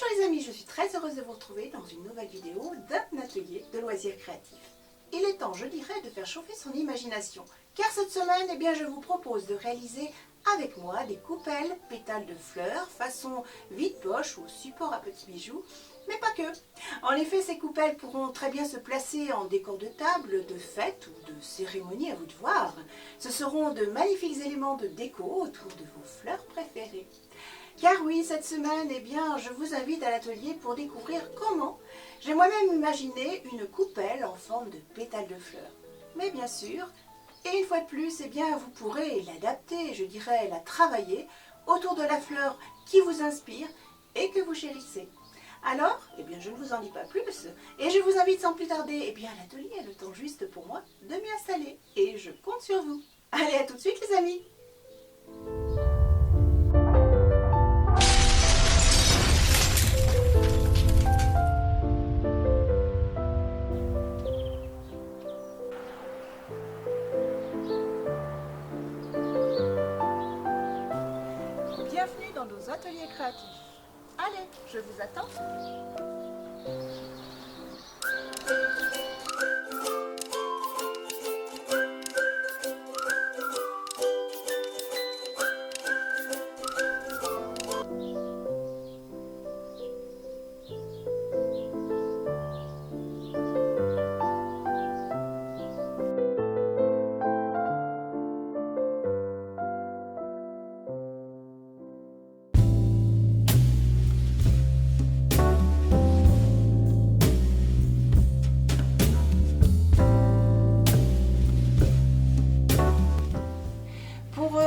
Bonjour les amis, je suis très heureuse de vous retrouver dans une nouvelle vidéo d'un atelier de loisirs créatifs. Il est temps, je dirais, de faire chauffer son imagination, car cette semaine, je vous propose de réaliser avec moi des coupelles pétales de fleurs façon vide-poche ou support à petits bijoux, mais pas que. En effet, ces coupelles pourront très bien se placer en décor de table, de fête ou de cérémonie, à vous de voir. Ce seront de magnifiques éléments de déco autour de vos fleurs préférées. Car oui, cette semaine, je vous invite à l'atelier pour découvrir comment j'ai moi-même imaginé une coupelle en forme de pétales de fleurs. Mais bien sûr, et une fois de plus, vous pourrez l'adapter, je dirais la travailler autour de la fleur qui vous inspire et que vous chérissez. Alors, je ne vous en dis pas plus et je vous invite sans plus tarder à l'atelier, le temps juste pour moi de m'y installer. Et je compte sur vous. Allez, à tout de suite les amis. Bienvenue dans nos ateliers créatifs. Allez, je vous attends.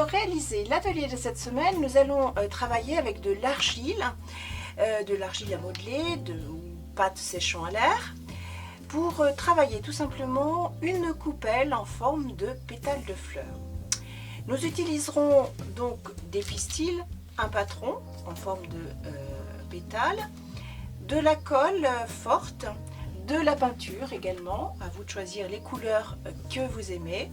Réaliser l'atelier de cette semaine, nous allons travailler avec de l'argile à modeler, de pâte séchant à l'air, pour travailler tout simplement une coupelle en forme de pétales de fleurs. Nous utiliserons donc des pistils, un patron en forme de pétales, de la colle forte, de la peinture également, à vous de choisir les couleurs que vous aimez.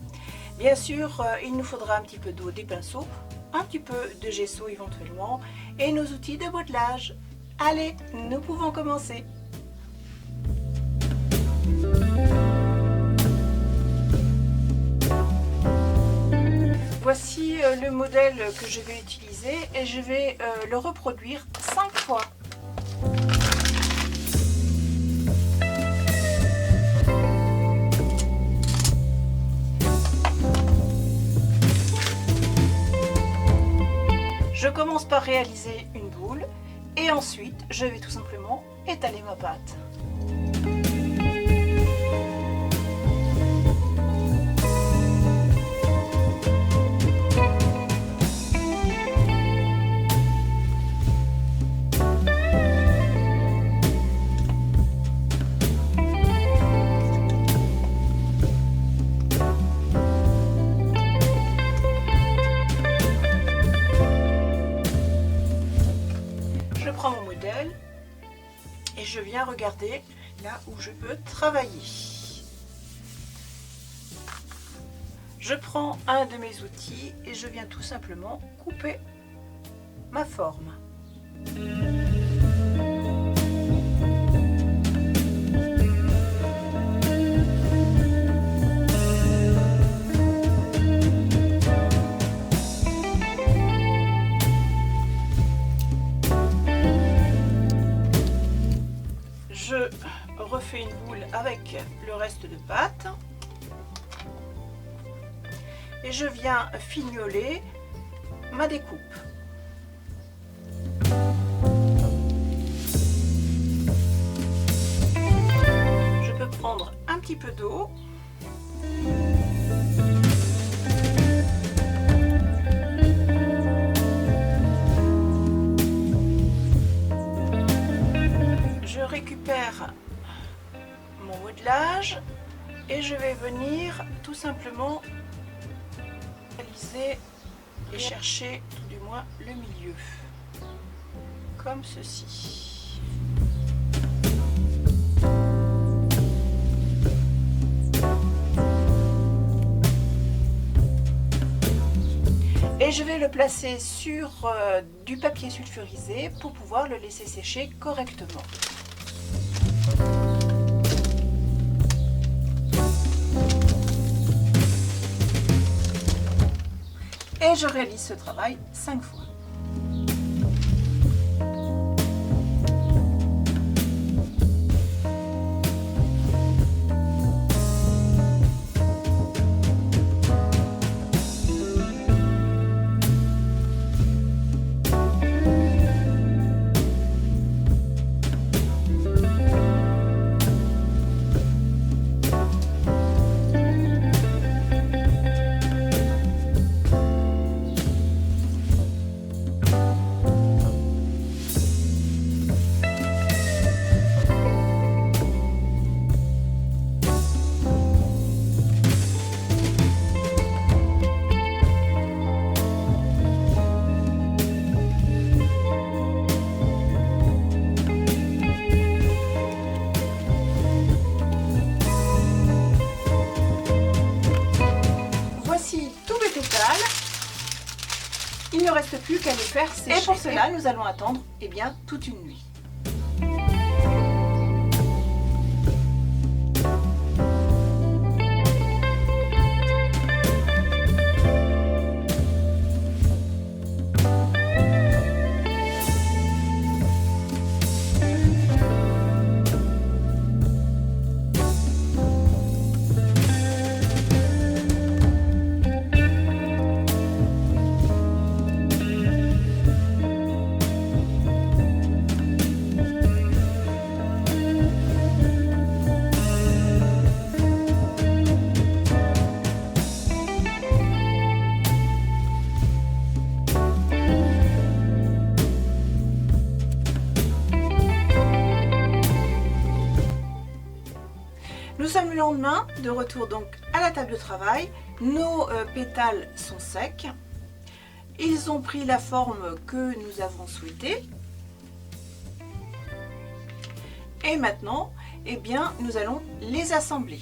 Bien sûr, il nous faudra un petit peu d'eau, des pinceaux, un petit peu de gesso éventuellement et nos outils de modelage. Allez, nous pouvons commencer. Voici le modèle que je vais utiliser et je vais le reproduire 5 fois. Je commence par réaliser une boule et ensuite je vais tout simplement étaler ma pâte. Et je viens regarder là où je peux travailler. Je prends un de mes outils et je viens tout simplement couper ma forme. Je refais une boule avec le reste de pâte et je viens fignoler ma découpe. Je peux prendre un petit peu d'eau. Je récupère mon modelage et je vais venir tout simplement réaliser et chercher tout du moins le milieu, comme ceci. Et je vais le placer sur du papier sulfurisé pour pouvoir le laisser sécher correctement. Et je réalise ce travail 5 fois. Il ne reste plus qu'à les faire sécher. Et pour cela, nous allons attendre toute une nuit. Nous sommes le lendemain, de retour donc à la table de travail. Nos pétales sont secs. Ils ont pris la forme que nous avons souhaitée. Et maintenant, nous allons les assembler.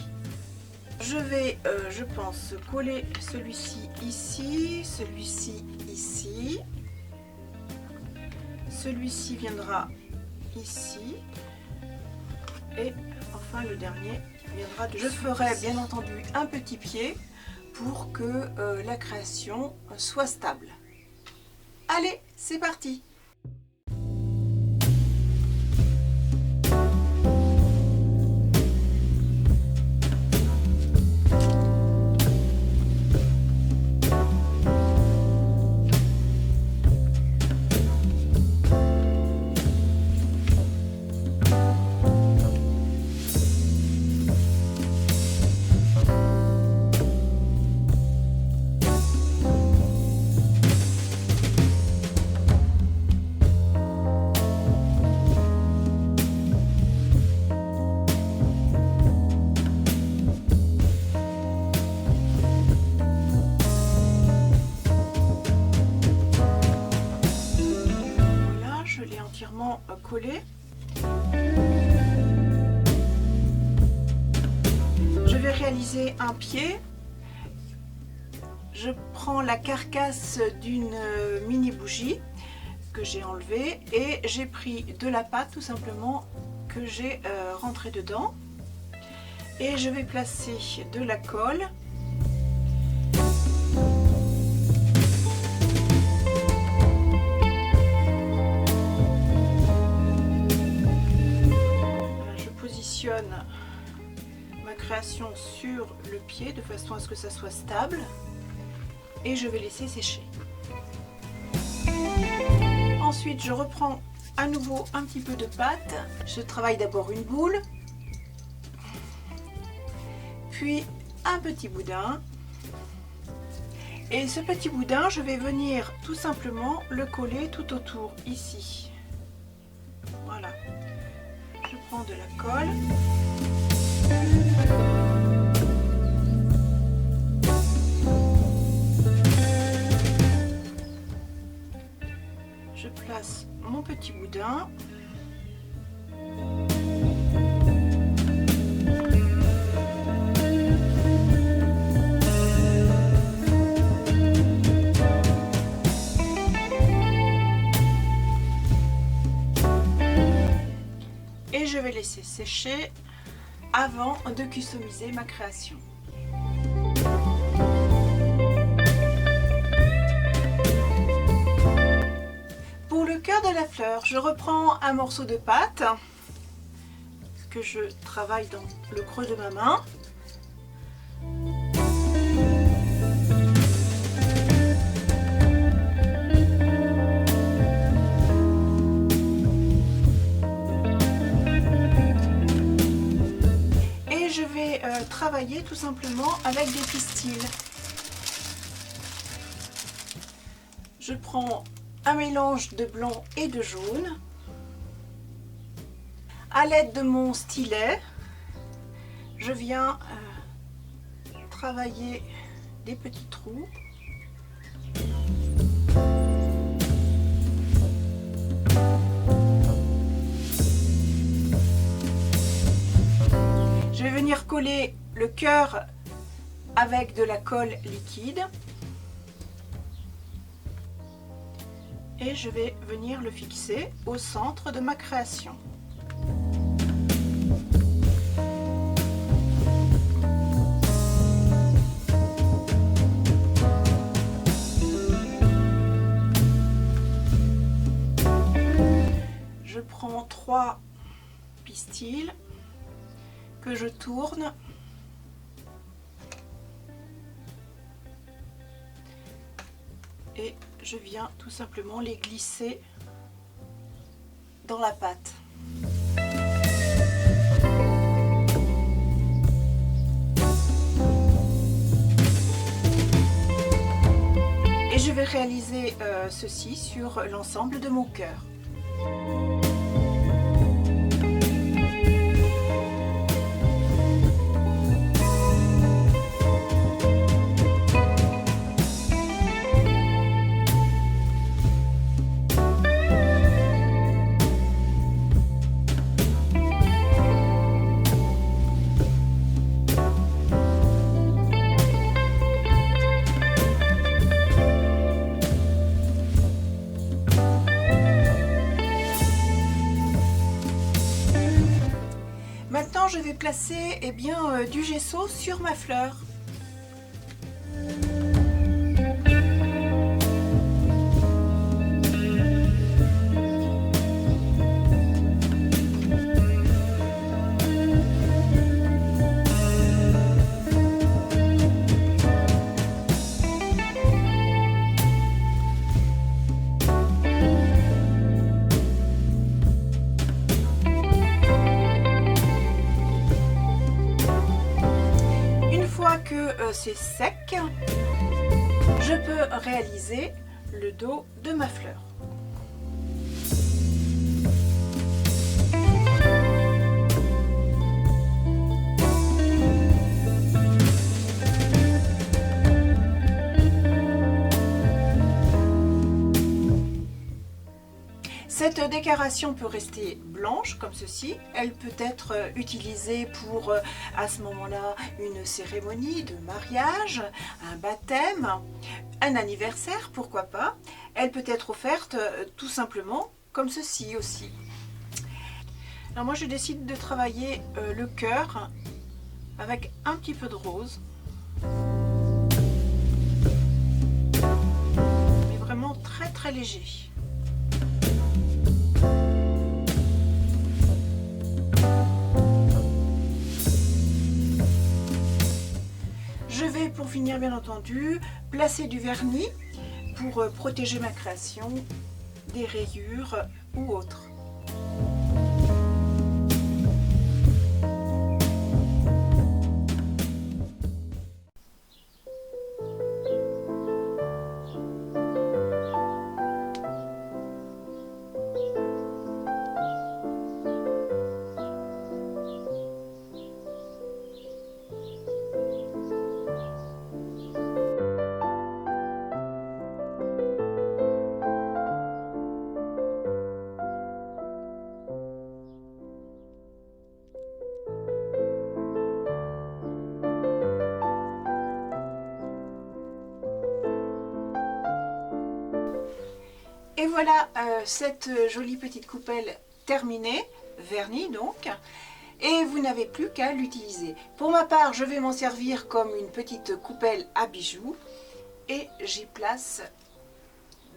Je vais, je pense, coller celui-ci ici, celui-ci ici. Celui-ci viendra ici. Et enfin le dernier viendra dessus. Je ferai bien entendu un petit pied pour que la création soit stable. Allez, c'est parti! Collé. Je vais réaliser un pied. Je prends la carcasse d'une mini bougie que j'ai enlevée et j'ai pris de la pâte tout simplement que j'ai rentré dedans et je vais placer de la colle. Ma création sur le pied de façon à ce que ça soit stable et je vais laisser sécher. Ensuite je reprends à nouveau un petit peu de pâte. Je travaille d'abord une boule, puis un petit boudin, et ce petit boudin je vais venir tout simplement le coller tout autour ici. Voilà. Je prends de la colle. Je place mon petit boudin. et je vais laisser sécher avant de customiser ma création. Pour le cœur de la fleur, je reprends un morceau de pâte que je travaille dans le creux de ma main. Et je vais travailler tout simplement avec des pistils. Je prends un mélange de blanc et de jaune. À l'aide de mon stylet, je viens travailler des petits trous. Je vais venir coller le cœur avec de la colle liquide. Et je vais venir le fixer au centre de ma création. Je prends 3 pistils que je tourne et je viens tout simplement les glisser dans la pâte. Et je vais réaliser ceci sur l'ensemble de mon cœur. Maintenant, je vais placer du gesso sur ma fleur. C'est sec, je peux réaliser le dos de ma fleur. Cette décoration peut rester blanche comme ceci. Elle peut être utilisée pour, à ce moment-là, une cérémonie de mariage, un baptême, un anniversaire, pourquoi pas. Elle peut être offerte tout simplement comme ceci aussi. Alors moi, je décide de travailler le cœur avec un petit peu de rose. Mais vraiment très très léger. Je vais, pour finir bien entendu, placer du vernis pour protéger ma création des rayures ou autres. Et voilà cette jolie petite coupelle terminée. verni donc. Et vous n'avez plus qu'à l'utiliser. Pour ma part, je vais m'en servir comme une petite coupelle à bijoux. Et j'y place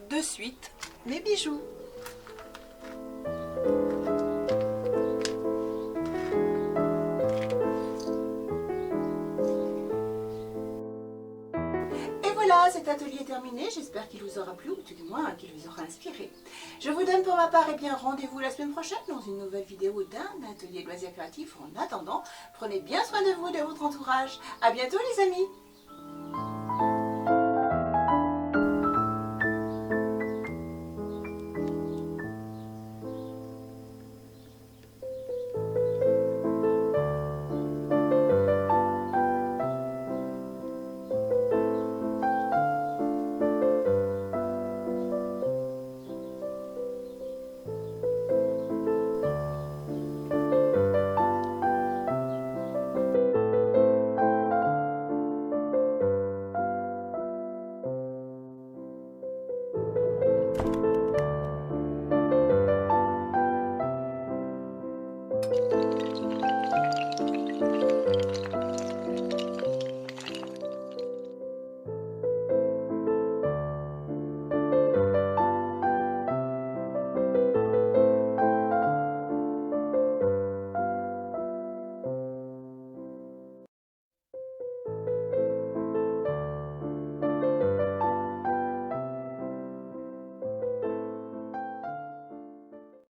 de suite mes bijoux. Voilà, cet atelier est terminé, j'espère qu'il vous aura plu ou tout du moins qu'il vous aura inspiré. Je vous donne pour ma part rendez-vous la semaine prochaine dans une nouvelle vidéo d'un atelier de loisirs créatifs. En attendant, prenez bien soin de vous et de votre entourage. À bientôt les amis!